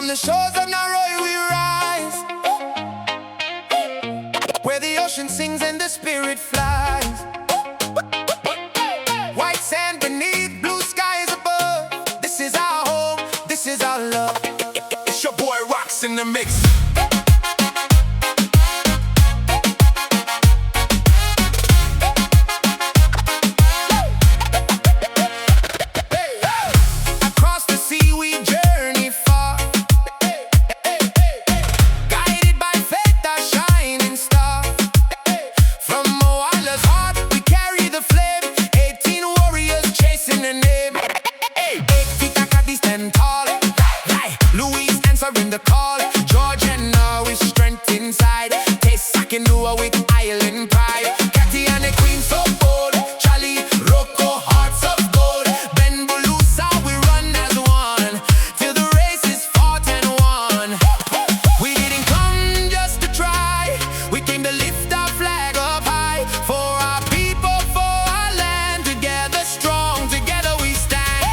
On the shores of Naroi we rise, where the ocean sings and the spirit flies. White sand beneath, blue skies above. This is our home, this is our love. It's your boy Rocks in the mix. Louise answering the call. George and Naroi strength inside. Taste Sakinua with island pride. Katty and the queen so bold. Jale, Roko, hearts of gold. Bulou, we run as one till the race is fought and won. We didn't come just to try. We came to lift our flag up high. For our people, for our land. Together strong, together we stand.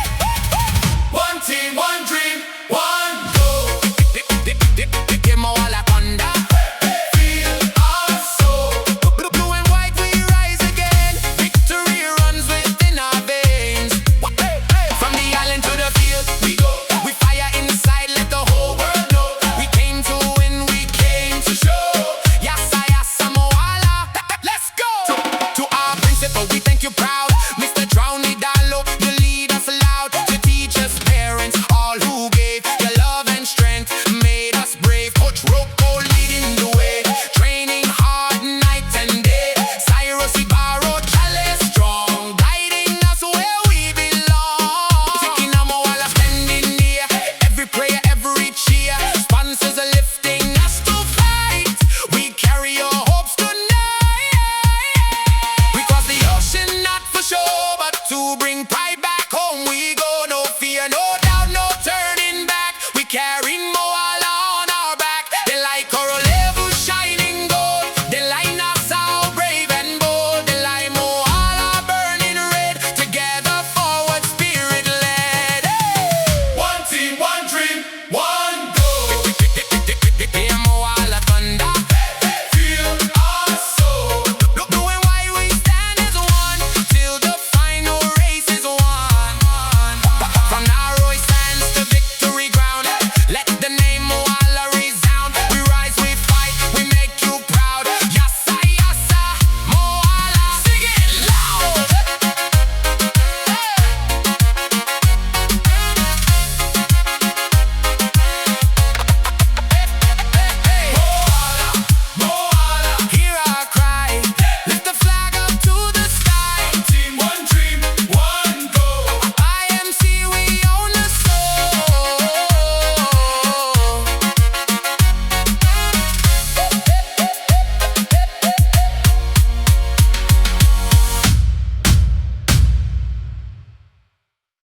One team, one dream, one. We thank you proud, Mr Draunidalo. You lead us loud to teach us parents, all who gave your love and strength, made us brave. Coach Roko leading the way, training hard night and day. Sairusi, Baro, Jale strong, guiding us where we belong. Taking our Moala standing near, every prayer, every cheer. Sponsors are lifting us to fight. We carry your hopes tonight. Not for show, but to bring pride.